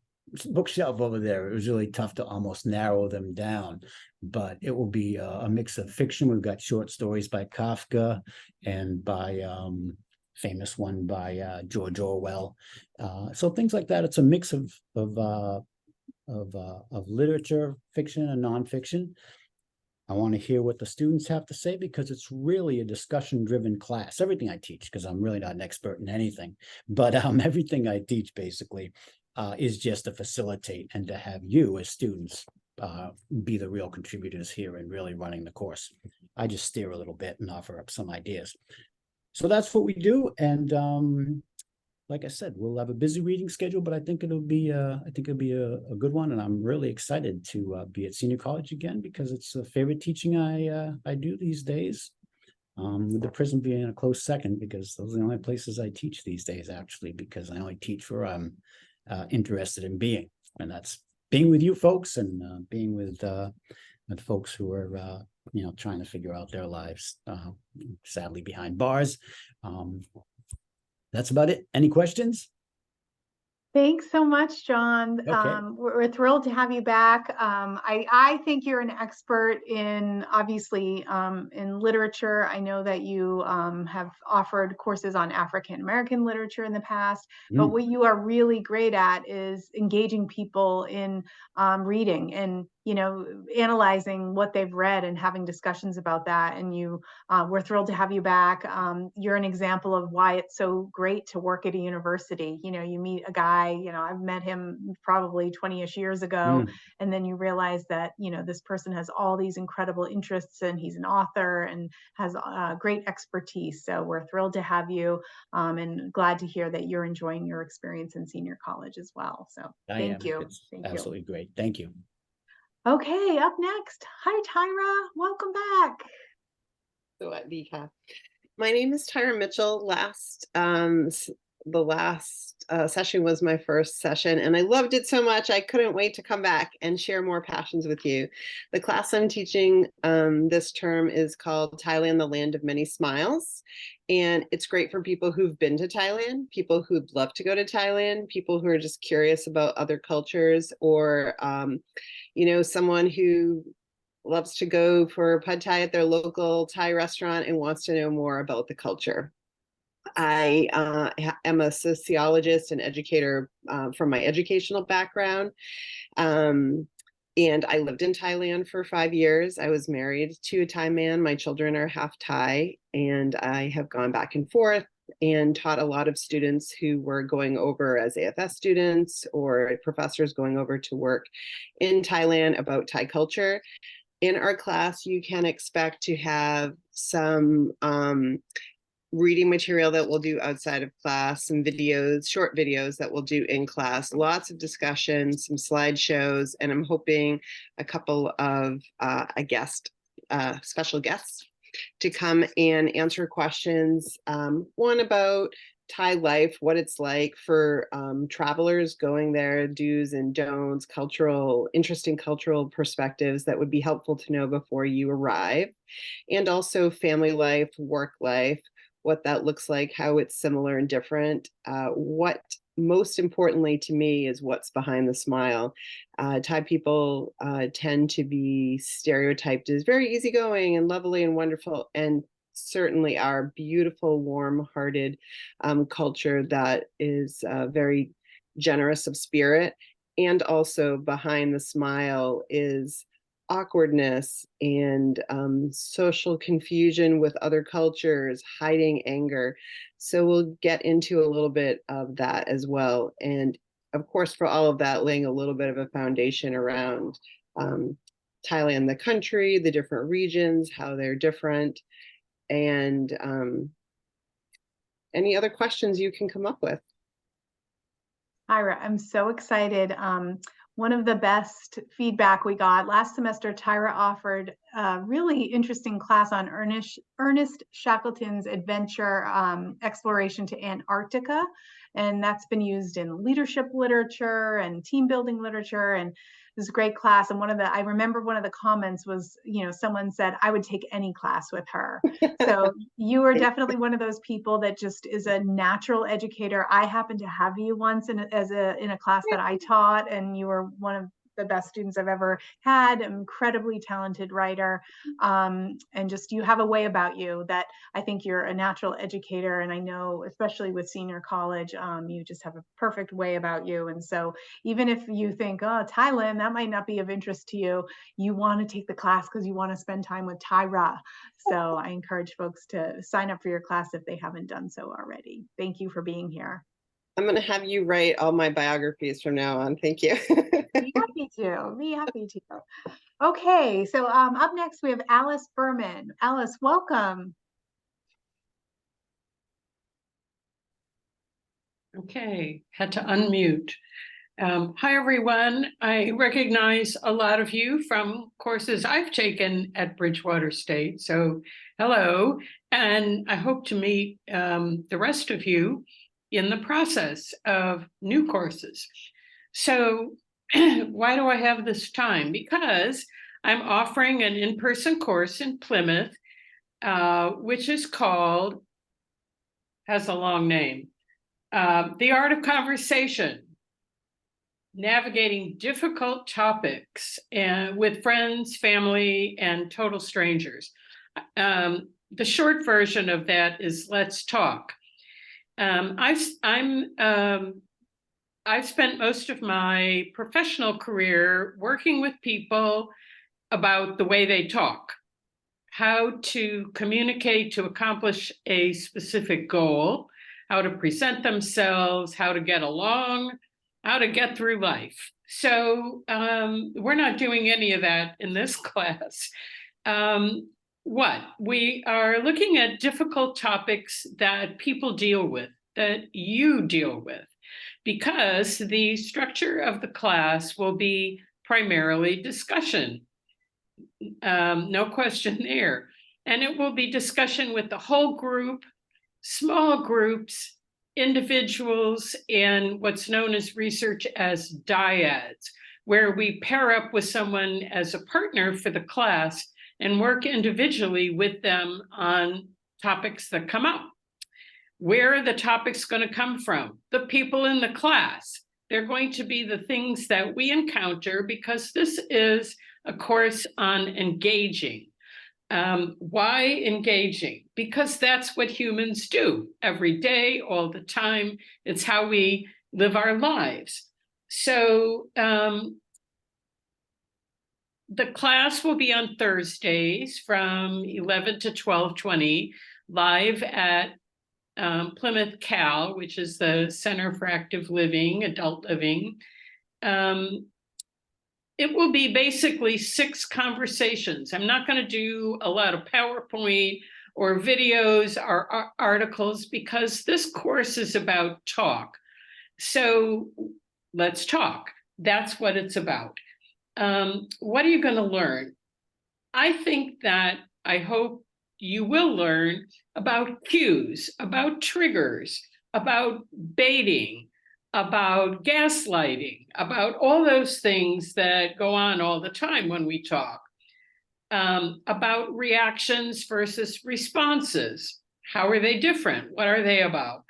bookshelf over there. It was really tough to almost narrow them down, but it will be a mix of fiction. We've got short stories by Kafka and by famous one by George Orwell. So things like that. It's a mix of literature, fiction and nonfiction. I want to hear what the students have to say because it's really a discussion-driven class. Everything I teach, because I'm really not an expert in anything, but everything I teach basically is just to facilitate and to have you as students be the real contributors here and really running the course. I just steer a little bit and offer up some ideas. So that's what we do. And like I said, we'll have a busy reading schedule, but I think it'll be a good one. And I'm really excited to be at senior college again because it's a favorite teaching I do these days. With the prison being a close second because those are the only places I teach these days, actually, because I only teach where I'm interested in being, and that's being with you folks and being with folks who are trying to figure out their lives, sadly behind bars. That's about it. Any questions? Thanks so much, John. Okay. We're thrilled to have you back. I think you're an expert in, obviously, in literature. I know that you have offered courses on African American literature in the past, but what you are really great at is engaging people in reading and analyzing what they've read and having discussions about that. And we're thrilled to have you back. You're an example of why it's so great to work at a university. You meet a guy, I've met him probably 20-ish years ago, and then you realize that, this person has all these incredible interests and he's an author and has great expertise. So we're thrilled to have you and glad to hear that you're enjoying your experience in senior college as well. So thank you. It's absolutely great. Thank you. Okay, up next. Hi, Tyra. Welcome back. My name is Tyra Mitchell. The last session was my first session, and I loved it so much. I couldn't wait to come back and share more passions with you. The class I'm teaching this term is called Thailand, the Land of Many Smiles. And it's great for people who've been to Thailand, people who'd love to go to Thailand, people who are just curious about other cultures, or, someone who loves to go for pad thai at their local Thai restaurant and wants to know more about the culture. I am a sociologist and educator from my educational background. And I lived in Thailand for 5 years. I was married to a Thai man. My children are half Thai, and I have gone back and forth and taught a lot of students who were going over as AFS students or professors going over to work in Thailand about Thai culture. In our class, you can expect to have some reading material that we'll do outside of class, some videos, short videos that we'll do in class, lots of discussions, some slideshows, and I'm hoping a couple of special guests to come and answer questions. One about Thai life, what it's like for travelers going there, do's and don'ts, interesting cultural perspectives that would be helpful to know before you arrive, and also family life, work life, what that looks like, how it's similar and different. What most importantly to me is what's behind the smile. Thai people tend to be stereotyped as very easygoing and lovely and wonderful, and certainly our beautiful, warm-hearted culture that is very generous of spirit. And also behind the smile is awkwardness and social confusion with other cultures, hiding anger. So we'll get into a little bit of that as well. And of course, for all of that, laying a little bit of a foundation around Thailand, the country, the different regions, how they're different, and any other questions you can come up with. Tyra, I'm so excited. One of the best feedback we got last semester, Tyra offered a really interesting class on Ernest Shackleton's adventure exploration to Antarctica. And that's been used in leadership literature and team building literature. And it was a great class. And I remember one of the comments was, someone said, I would take any class with her. So you are definitely one of those people that just is a natural educator. I happened to have you once in a class that I taught, and you were one of the best students I've ever had, incredibly talented writer. And just, you have a way about you that I think you're a natural educator. And I know, especially with senior college, you just have a perfect way about you. And so even if you think, oh, Thailand, that might not be of interest to you, you want to take the class because you want to spend time with Tyra. So I encourage folks to sign up for your class if they haven't done so already. Thank you for being here. I'm going to have you write all my biographies from now on. Thank you. Be happy to. Be happy to. Okay, so up next we have Alice Berman. Alice, welcome. Okay, had to unmute. Hi, everyone. I recognize a lot of you from courses I've taken at Bridgewater State. So hello, and I hope to meet the rest of you in the process of new courses. So why do I have this time? Because I'm offering an in-person course in Plymouth, which is called, has a long name, The Art of Conversation, Navigating Difficult Topics with Friends, Family, and Total Strangers. The short version of that is Let's Talk. I've spent most of my professional career working with people about the way they talk, how to communicate to accomplish a specific goal, how to present themselves, how to get along, how to get through life. So we're not doing any of that in this class. We are looking at difficult topics that people deal with, that you deal with, because the structure of the class will be primarily discussion. No question there. And it will be discussion with the whole group, small groups, individuals, and what's known as research as dyads, where we pair up with someone as a partner for the class and work individually with them on topics that come up. Where are the topics going to come from? The people in the class. They're going to be the things that we encounter, because this is a course on engaging. Why engaging? Because that's what humans do every day, all the time. It's how we live our lives. So the class will be on Thursdays from 11 to 12:20, live at Plymouth Cal, which is the Center for Active Living, Adult Living. It will be basically 6 conversations. I'm not going to do a lot of PowerPoint or videos or articles, because this course is about talk. So let's talk. That's what it's about. What are you going to learn? I hope you will learn about cues, about triggers, about baiting, about gaslighting, about all those things that go on all the time when we talk, about reactions versus responses, How are they different? What are they about?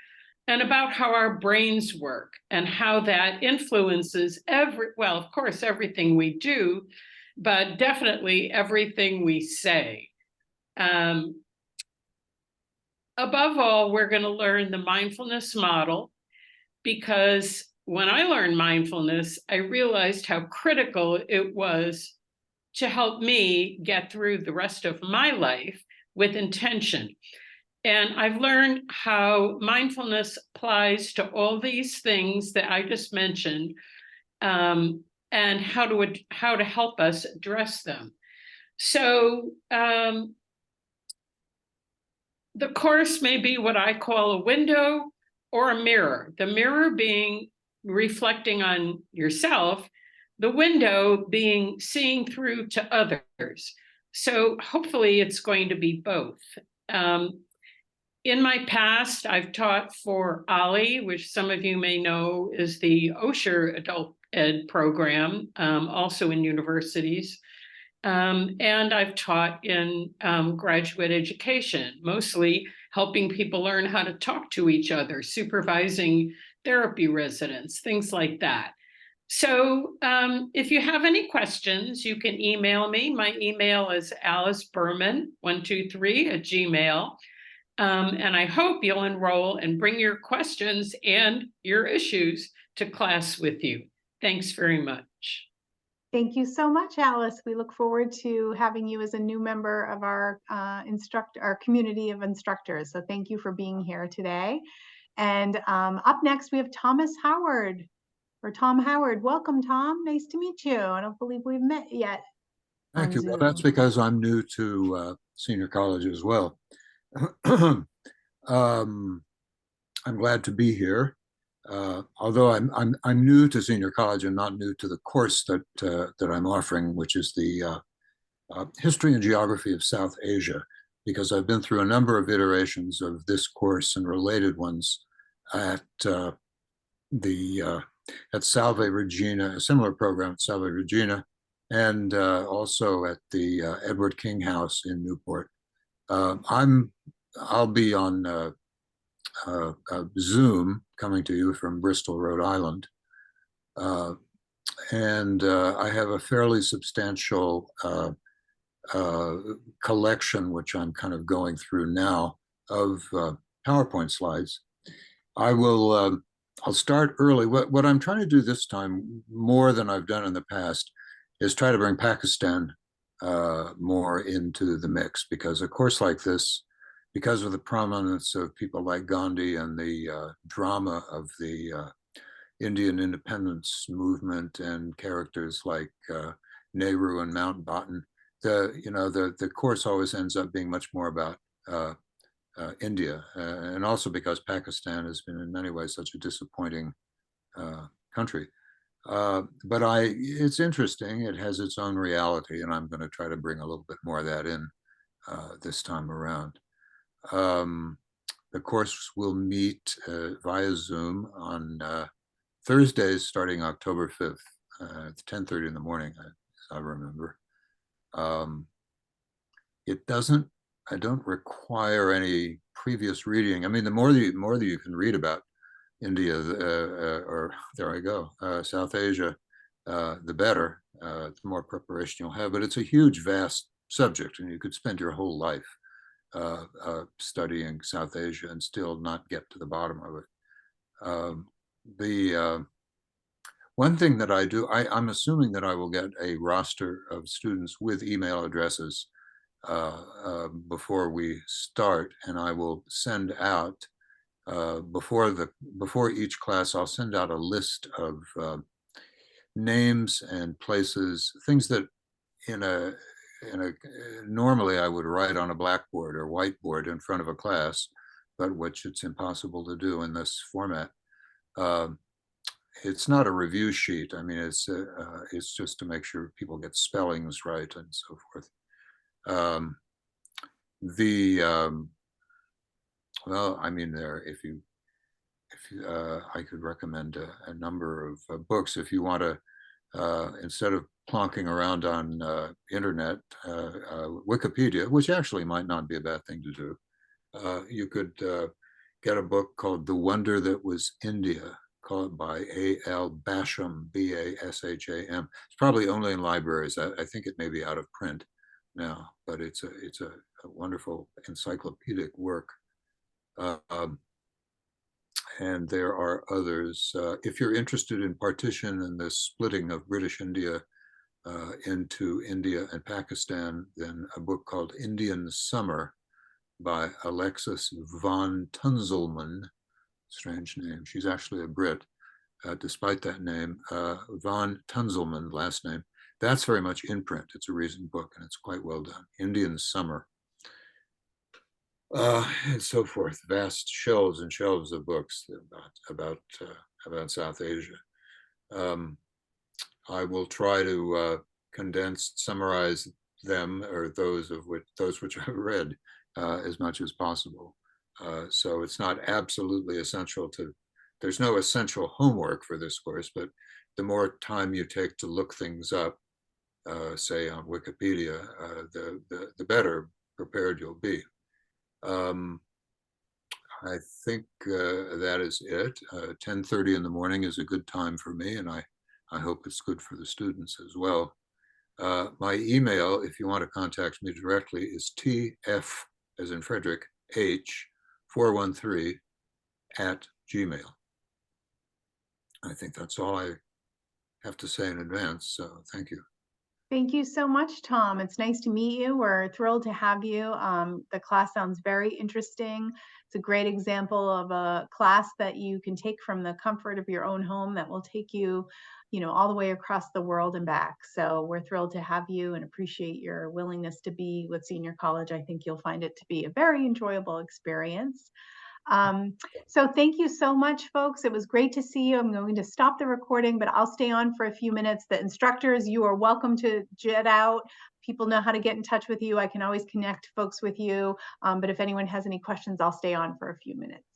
And about how our brains work and how that influences well, of course, everything we do, but definitely everything we say. Above all, we're going to learn the mindfulness model, because when I learned mindfulness, I realized how critical it was to help me get through the rest of my life with intention. And I've learned how mindfulness applies to all these things that I just mentioned, and how to help us address them. So the course may be what I call a window or a mirror. The mirror being reflecting on yourself, the window being seeing through to others. So hopefully it's going to be both. In my past, I've taught for OLLI, which some of you may know is the Osher Adult Ed program, also in universities. And I've taught in graduate education, mostly helping people learn how to talk to each other, supervising therapy residents, things like that. So if you have any questions, you can email me. My email is aliceberman123@gmail.com. And I hope you'll enroll and bring your questions and your issues to class with you. Thanks very much. Thank you so much, Alice. We look forward to having you as a new member of our community of instructors. So thank you for being here today. And up next, we have Thomas Howard, or Tom Howard. Welcome, Tom. Nice to meet you. I don't believe we've met yet. Thank you. Well, that's because I'm new to senior college as well. I'm glad to be here. Although I'm new to senior college and not new to the course that I'm offering, which is the History and Geography of South Asia, because I've been through a number of iterations of this course and related ones at Salve Regina, a similar program at Salve Regina, and also at the Edward King House in Newport. I'll be on Zoom, coming to you from Bristol, Rhode Island. And I have a fairly substantial collection, which I'm kind of going through now, of PowerPoint slides. I'll start early. What I'm trying to do this time, more than I've done in the past, is try to bring Pakistan more into the mix, because a course like this, because of the prominence of people like Gandhi and the drama of the Indian independence movement and characters like Nehru and Mountbatten, the course always ends up being much more about India, and also because Pakistan has been in many ways such a disappointing country. But it's interesting. It has its own reality, and I'm going to try to bring a little bit more of that in this time around. The course will meet via Zoom on Thursdays starting October 5th at 10:30 in the morning, as I remember. I don't require any previous reading. I mean, the more that you can read about India, or there I go, South Asia, the better. The more preparation you'll have. But it's a huge, vast subject, and you could spend your whole life studying South Asia and still not get to the bottom of it. The one thing that I do, I'm assuming that I will get a roster of students with email addresses before we start, and I will send out before each class, I'll send out a list of names and places, things that normally I would write on a blackboard or whiteboard in front of a class, but which it's impossible to do in this format. It's not a review sheet. I mean, it's just to make sure people get spellings right and so forth. Well, I mean, I could recommend a number of books if you want to, instead of plonking around on internet, Wikipedia, which actually might not be a bad thing to do, You could get a book called The Wonder That Was India, called by A.L. Basham, B-A-S-H-A-M. It's probably only in libraries. I think it may be out of print now, but it's a wonderful encyclopedic work. And there are others. If you're interested in partition and the splitting of British India into India and Pakistan, then a book called Indian Summer by Alexis von Tunzelman, strange name. She's actually a Brit, despite that name. Von Tunzelman, last name. That's very much in print. It's a recent book and it's quite well done. Indian Summer. And so forth. Vast shelves and shelves of books about South Asia. I will try to condense, summarize them, or those which I've read, as much as possible. So it's not absolutely essential to. There's no essential homework for this course, but the more time you take to look things up, say on Wikipedia, the better prepared you'll be. I think that is it. 10:30 in the morning is a good time for me, and I hope it's good for the students as well. My email, if you want to contact me directly, is tf, as in Frederick, h413@gmail. I think that's all I have to say in advance, so thank you. Thank you so much, Tom. It's nice to meet you. We're thrilled to have you. The class sounds very interesting. It's a great example of a class that you can take from the comfort of your own home that will take you, all the way across the world and back. So we're thrilled to have you and appreciate your willingness to be with Senior College. I think you'll find it to be a very enjoyable experience. So thank you so much, folks. It was great to see you. I'm going to stop the recording, but I'll stay on for a few minutes. The instructors, you are welcome to jet out. People know how to get in touch with you. I can always connect folks with you. But if anyone has any questions, I'll stay on for a few minutes.